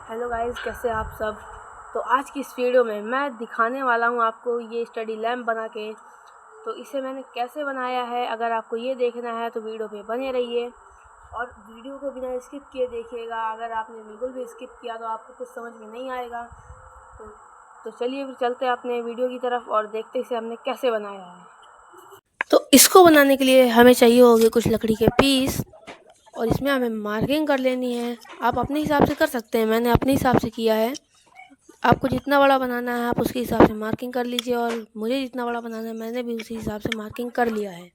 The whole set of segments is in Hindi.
हेलो गाइस, कैसे आप सब। तो आज की इस वीडियो में मैं दिखाने वाला हूं आपको ये स्टडी लैम्प बना के। तो इसे मैंने कैसे बनाया है, अगर आपको ये देखना है तो वीडियो पे बने रहिए और वीडियो को बिना स्किप किए देखिएगा। अगर आपने बिल्कुल भी स्किप किया तो आपको कुछ समझ में नहीं आएगा। तो चलिए फिर चलते हैं अपने वीडियो की तरफ और देखते इसे हमने कैसे बनाया है। तो इसको बनाने के लिए हमें चाहिए होगी कुछ लकड़ी के पीस और इसमें हमें मार्किंग कर लेनी है। आप अपने हिसाब से कर सकते हैं, मैंने अपने हिसाब से किया है। आपको जितना बड़ा बनाना है आप उसके हिसाब से मार्किंग कर लीजिए और मुझे जितना बड़ा बनाना है मैंने भी उसी हिसाब से मार्किंग कर लिया है।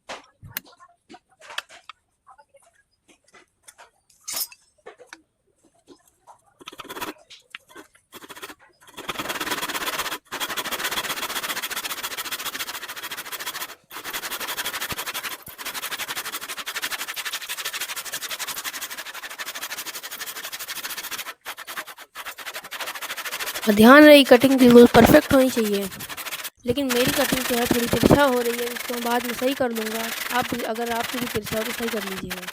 और ध्यान रही, कटिंग बिल्कुल परफेक्ट होनी चाहिए। लेकिन मेरी कटिंग जो है थोड़ी तिरछा हो रही है, इसको मैं बाद में सही कर लूँगा। आप अगर आपकी भी तिरछा हो तो सही कर लीजिएगा।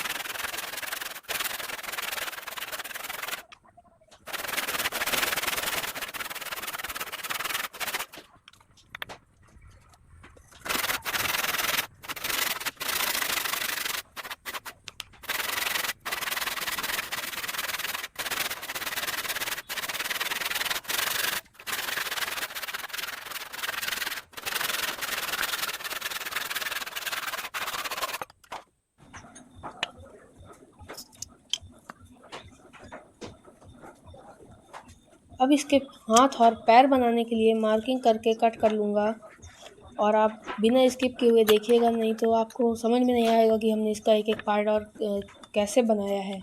अब इसके हाथ और पैर बनाने के लिए मार्किंग करके कट कर लूँगा और आप बिना स्किप किए हुए देखिएगा, नहीं तो आपको समझ में नहीं आएगा कि हमने इसका एक एक पार्ट और कैसे बनाया है।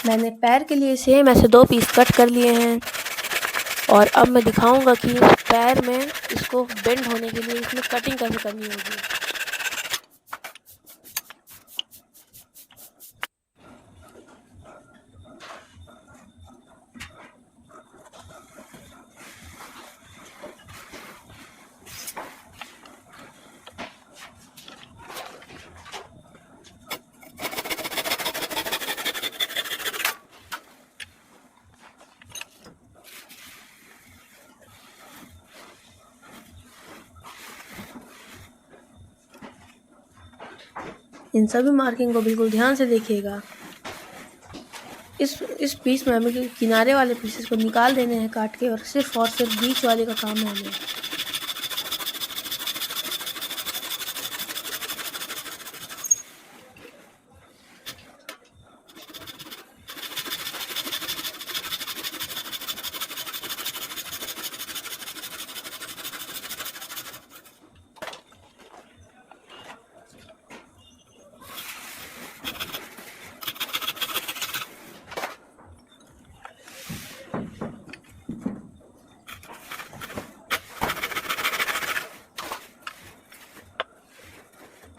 मैंने पैर के लिए सेम ऐसे 2 पीस कट कर लिए हैं और अब मैं दिखाऊंगा कि इस पैर में इसको बेंड होने के लिए इसमें कटिंग कैसे करनी होगी। इन सभी मार्किंग को बिल्कुल ध्यान से देखिएगा। इस पीस में हमें किनारे वाले पीसेस को निकाल देने हैं काट के और सिर्फ बीच वाले का काम है हमें।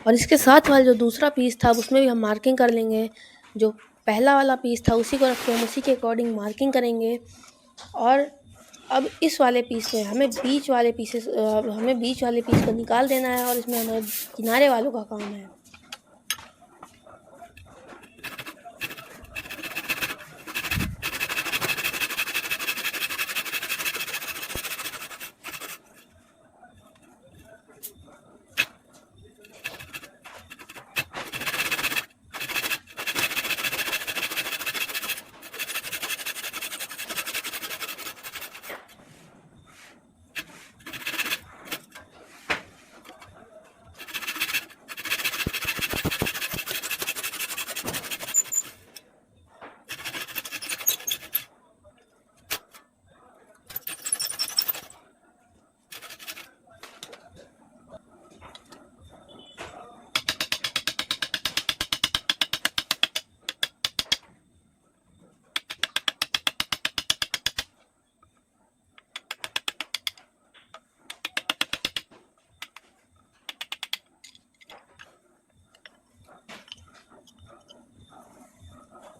और इसके साथ वाला जो दूसरा पीस था उसमें भी हम मार्किंग कर लेंगे। जो पहला वाला पीस था उसी को रख के हम उसी के अकॉर्डिंग मार्किंग करेंगे। और अब इस वाले पीस में हमें बीच वाले पीस को निकाल देना है और इसमें हमारे किनारे वालों का काम है।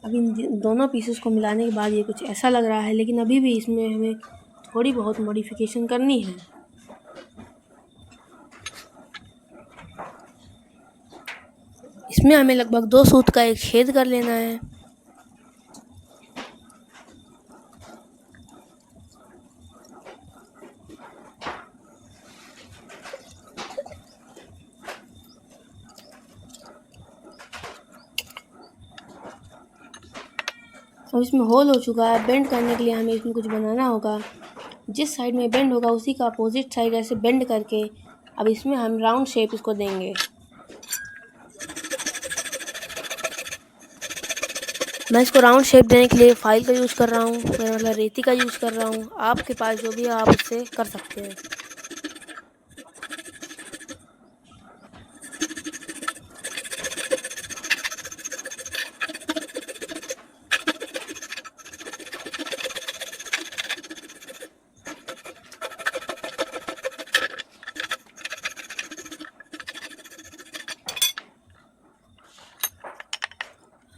अब इन दोनों पीसेस को मिलाने के बाद ये कुछ ऐसा लग रहा है, लेकिन अभी भी इसमें हमें थोड़ी बहुत मॉडिफिकेशन करनी है। इसमें हमें लगभग 2 सूत का एक छेद कर लेना है। अब इसमें होल हो चुका है। बेंड करने के लिए हमें इसमें कुछ बनाना होगा। जिस साइड में बेंड होगा उसी का अपोजिट साइड ऐसे बेंड करके अब इसमें हम राउंड शेप इसको देंगे। मैं इसको राउंड शेप देने के लिए फाइल का यूज़ कर रहा हूँ, मतलब रेती का यूज़ कर रहा हूँ। आपके पास जो भी है आप उससे कर सकते हैं।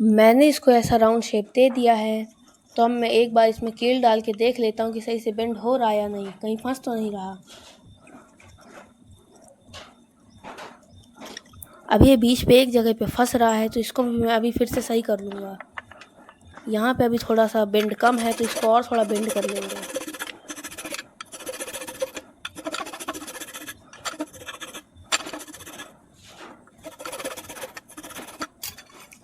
मैंने इसको ऐसा राउंड शेप दे दिया है। तो अब मैं एक बार इसमें कील डाल के देख लेता हूँ कि सही से बेंड हो रहा है या नहीं, कहीं फंस तो नहीं रहा। अभी ये बीच पे एक जगह पे फंस रहा है, तो इसको भी मैं अभी फिर से सही कर लूँगा। यहाँ पे अभी थोड़ा सा बेंड कम है, तो इसको और थोड़ा बेंड कर लेंगे।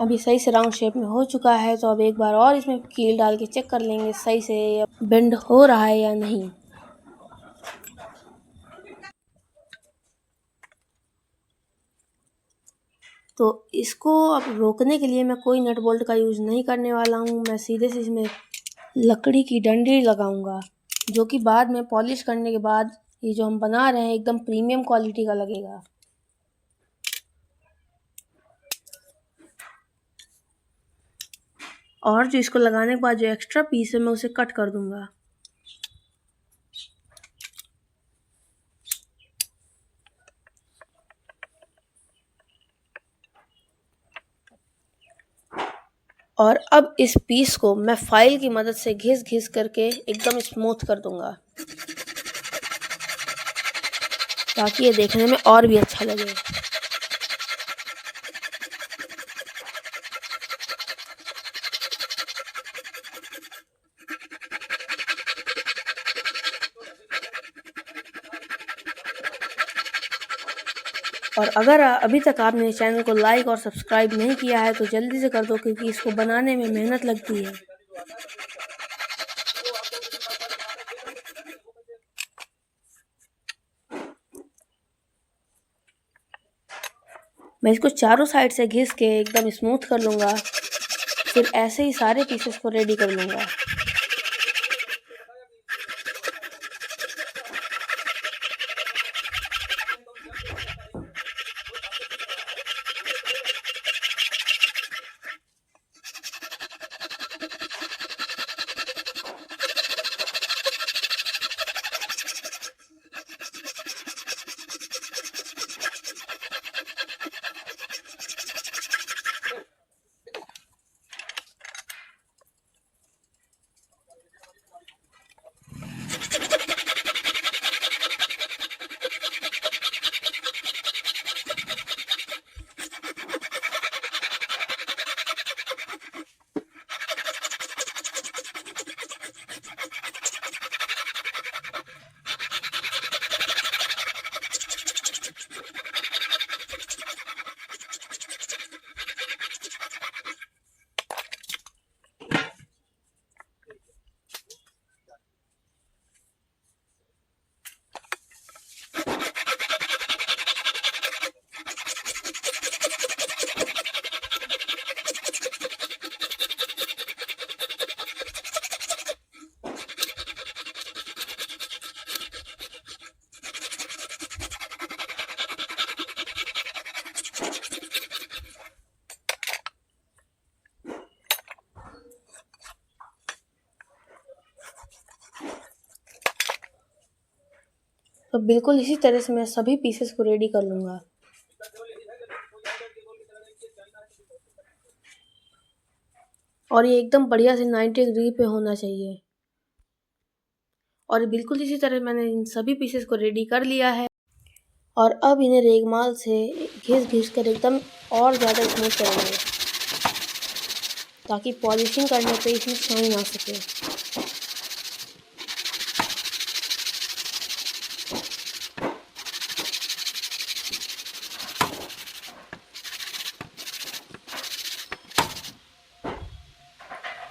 अभी सही से राउंड शेप में हो चुका है। तो अब एक बार और इसमें कील डाल के चेक कर लेंगे सही से बेंड हो रहा है या नहीं। तो इसको अब रोकने के लिए मैं कोई नट बोल्ट का यूज़ नहीं करने वाला हूँ। मैं सीधे से इसमें लकड़ी की डंडी लगाऊंगा, जो कि बाद में पॉलिश करने के बाद ये जो हम बना रहे हैं एकदम प्रीमियम क्वालिटी का लगेगा। और जो इसको लगाने के बाद जो एक्स्ट्रा पीस है मैं उसे कट कर दूंगा। और अब इस पीस को मैं फाइल की मदद से घिस घिस करके एकदम स्मूथ कर दूंगा, ताकि ये देखने में और भी अच्छा लगे। और अगर अभी तक आपने चैनल को लाइक और सब्सक्राइब नहीं किया है तो जल्दी से कर दो, क्योंकि इसको बनाने में मेहनत लगती है। मैं इसको चारों साइड से घिस के एकदम स्मूथ कर लूँगा। फिर ऐसे ही सारे पीसेस को रेडी कर लूँगा। तो बिल्कुल इसी तरह से मैं सभी पीसेस को रेडी कर लूँगा। और ये एकदम बढ़िया से 90 डिग्री पे होना चाहिए। और बिल्कुल इसी तरह मैंने इन सभी पीसेस को रेडी कर लिया है और अब इन्हें रेगमाल से घिस कर एकदम और ज़्यादा स्मूथ करेंगे ताकि पॉलिशिंग करने पे इसमें शाइन आ सके।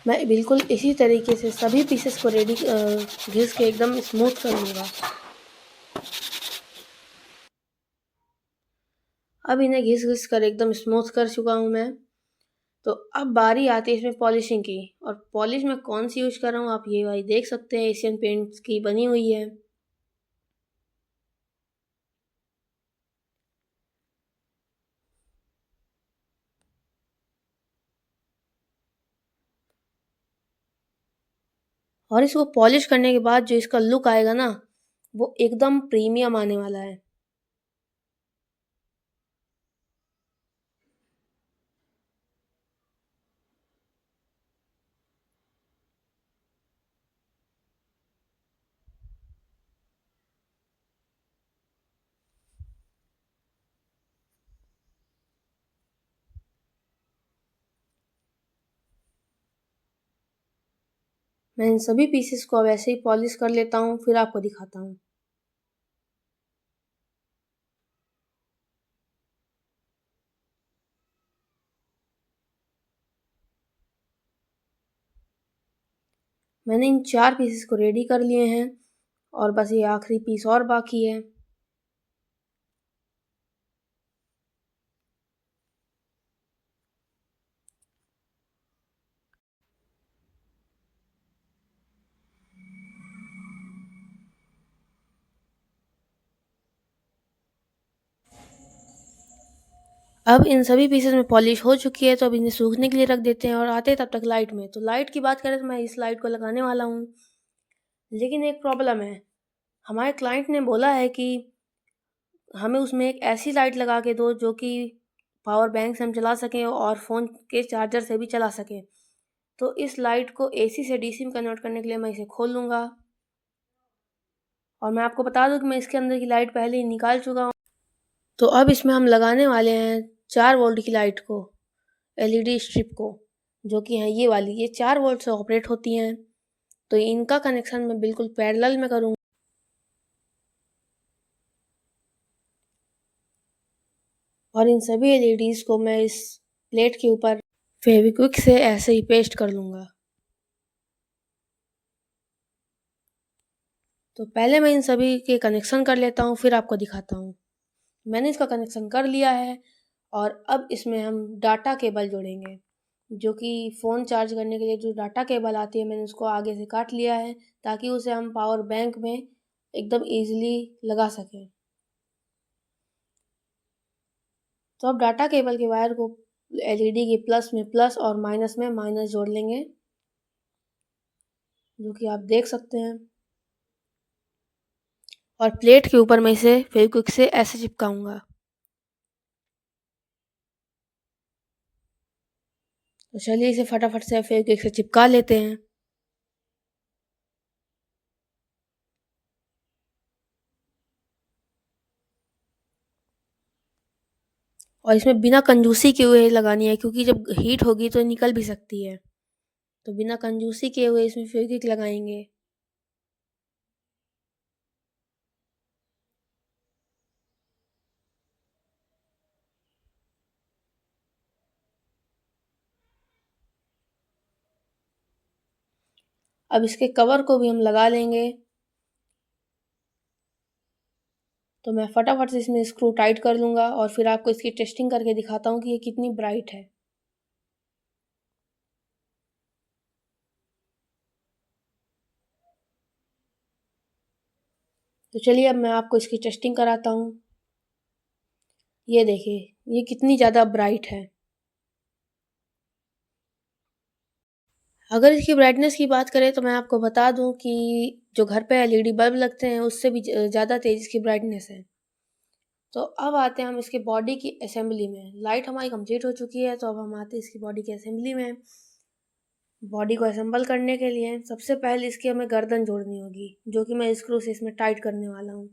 मैं बिल्कुल इसी तरीके से सभी पीसेस को रेडी घिस के एकदम स्मूथ कर लूँगा। अब इन्हें घिस कर एकदम स्मूथ कर चुका हूँ मैं। तो अब बारी आती है इसमें पॉलिशिंग की, और पॉलिश मैं कौन सी यूज कर रहा हूँ आप ये वाली देख सकते हैं, एशियन पेंट्स की बनी हुई है। और इसको पॉलिश करने के बाद जो इसका लुक आएगा ना, वो एकदम प्रीमियम आने वाला है। मैं इन सभी पीसेस को अब ऐसे ही पॉलिश कर लेता हूँ, फिर आपको दिखाता हूँ। मैंने इन 4 पीसेस को रेडी कर लिए हैं और बस ये आखिरी पीस और बाकी है। अब इन सभी पीसेस में पॉलिश हो चुकी है, तो अब इन्हें सूखने के लिए रख देते हैं और आते हैं तब तक लाइट में। तो लाइट की बात करें तो मैं इस लाइट को लगाने वाला हूँ, लेकिन एक प्रॉब्लम है। हमारे क्लाइंट ने बोला है कि हमें उसमें एक ऐसी लाइट लगा के दो जो कि पावर बैंक से हम चला सकें और फ़ोन के चार्जर से भी चला सकें। तो इस लाइट को एसी से डीसी में कन्वर्ट करने के लिए मैं इसे खोल लूँगा। और मैं आपको बता दूँ कि मैं इसके अंदर की लाइट पहले ही निकाल चुका हूँ। तो अब इसमें हम लगाने वाले हैं 4 वोल्ट की लाइट को, एलईडी स्ट्रिप को, जो कि है ये वाली। ये 4 वोल्ट से ऑपरेट होती हैं। तो इनका कनेक्शन मैं बिल्कुल पैरेलल में करूँगा और इन सभी एलईडीज़ को मैं इस प्लेट के ऊपर फेविक्विक से ऐसे ही पेस्ट कर लूँगा। तो पहले मैं इन सभी के कनेक्शन कर लेता हूँ, फिर आपको दिखाता हूँ। मैंने इसका कनेक्शन कर लिया है और अब इसमें हम डाटा केबल जोड़ेंगे, जो कि फ़ोन चार्ज करने के लिए जो डाटा केबल आती है, मैंने उसको आगे से काट लिया है ताकि उसे हम पावर बैंक में एकदम ईज़िली लगा सकें। तो अब डाटा केबल के वायर को एलईडी के प्लस में प्लस और माइनस में माइनस जोड़ लेंगे, जो कि आप देख सकते हैं। और प्लेट के ऊपर मैं इसे फेविक्विक से ऐसे चिपकाऊंगा। तो चलिए इसे फटाफट से फेविक्विक से चिपका लेते हैं। और इसमें बिना कंजूसी किए हुए लगानी है, क्योंकि जब हीट होगी तो निकल भी सकती है। तो बिना कंजूसी किए हुए इसमें फेविक्विक लगाएंगे। अब इसके कवर को भी हम लगा लेंगे। तो मैं फटाफट से इसमें स्क्रू टाइट कर लूँगा और फिर आपको इसकी टेस्टिंग करके दिखाता हूँ कि ये कितनी ब्राइट है। तो चलिए अब मैं आपको इसकी टेस्टिंग कराता हूँ। ये देखिए, ये कितनी ज़्यादा ब्राइट है। अगर इसकी ब्राइटनेस की बात करें तो मैं आपको बता दूँ कि जो घर पे एलईडी बल्ब लगते हैं उससे भी ज़्यादा तेज़ इसकी ब्राइटनेस है। तो अब आते हैं हम इसके बॉडी की असेंबली में। लाइट हमारी कंप्लीट हो चुकी है, तो अब हम आते हैं इसकी बॉडी की असेंबली में। बॉडी को असेंबल करने के लिए सबसे पहले इसकी हमें गर्दन जोड़नी होगी, जो कि मैं स्क्रू से इसमें टाइट करने वाला हूँ।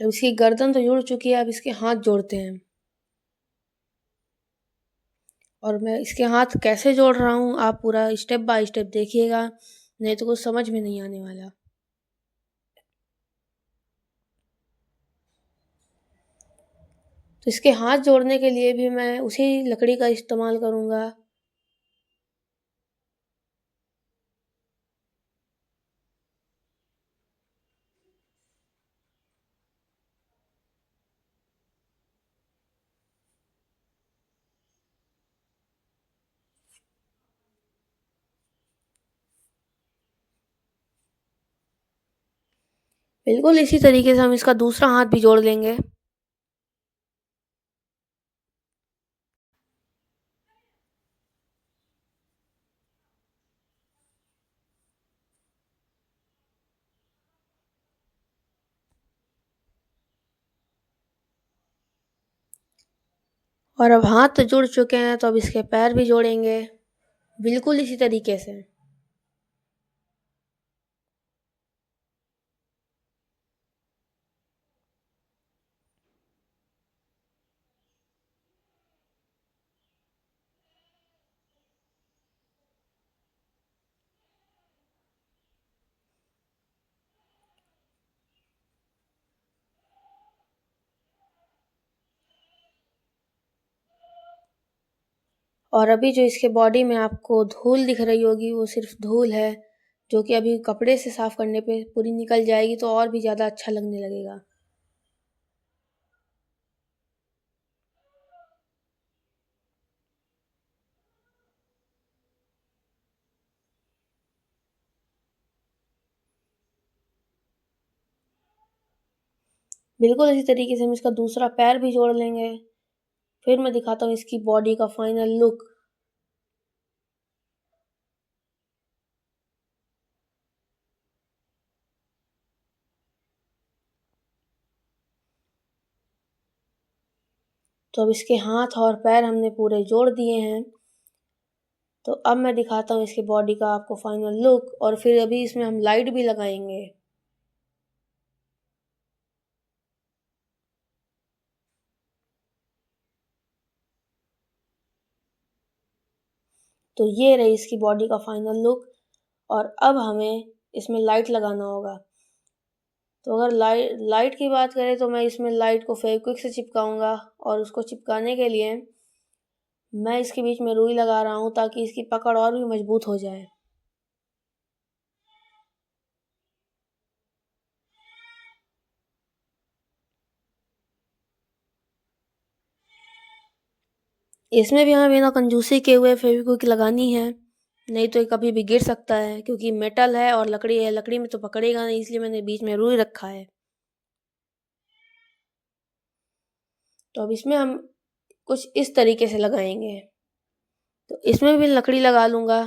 जब इसकी गर्दन तो जुड़ चुकी है, अब इसके हाथ जोड़ते हैं। और मैं इसके हाथ कैसे जोड़ रहा हूँ आप पूरा स्टेप बाय स्टेप देखिएगा, नहीं तो कुछ समझ में नहीं आने वाला। तो इसके हाथ जोड़ने के लिए भी मैं उसी लकड़ी का इस्तेमाल करूँगा। बिल्कुल इसी तरीके से हम इसका दूसरा हाथ भी जोड़ लेंगे। और अब हाथ तो जुड़ चुके हैं, तो अब इसके पैर भी जोड़ेंगे, बिल्कुल इसी तरीके से। और अभी जो इसके बॉडी में आपको धूल दिख रही होगी, वो सिर्फ धूल है, जो कि अभी कपड़े से साफ करने पे पूरी निकल जाएगी, तो और भी ज़्यादा अच्छा लगने लगेगा। बिल्कुल इसी तरीके से हम इसका दूसरा पैर भी जोड़ लेंगे। फिर मैं दिखाता हूँ इसकी बॉडी का फाइनल लुक। तो अब इसके हाथ और पैर हमने पूरे जोड़ दिए हैं। तो अब मैं दिखाता हूँ इसकी बॉडी का आपको फाइनल लुक, और फिर अभी इसमें हम लाइट भी लगाएंगे। तो ये रही इसकी बॉडी का फाइनल लुक। और अब हमें इसमें लाइट लगाना होगा। तो अगर लाइट की बात करें, तो मैं इसमें लाइट को फेविक्विक से चिपकाऊंगा, और उसको चिपकाने के लिए मैं इसके बीच में रुई लगा रहा हूँ, ताकि इसकी पकड़ और भी मजबूत हो जाए। इसमें भी हमें बिना कंजूसी के हुए फेविक्विक लगानी है, नहीं तो ये कभी भी गिर सकता है, क्योंकि मेटल है और लकड़ी है, लकड़ी में तो पकड़ेगा नहीं, इसलिए मैंने बीच में रुई रखा है। तो अब इसमें हम कुछ इस तरीके से लगाएंगे। तो इसमें भी लकड़ी लगा लूँगा,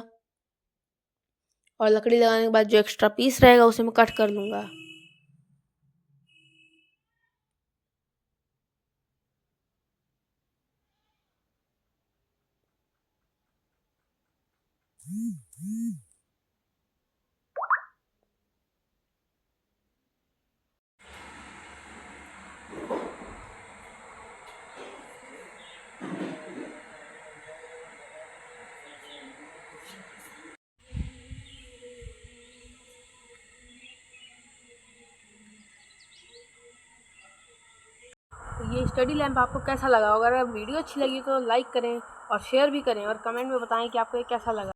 और लकड़ी लगाने के बाद जो एक्स्ट्रा पीस रहेगा उसे मैं कट कर लूँगा। तो ये स्टडी लैंप आपको कैसा लगा? अगर वीडियो अच्छी लगी तो लाइक करें और शेयर भी करें, और कमेंट में बताएं कि आपको ये कैसा लगा।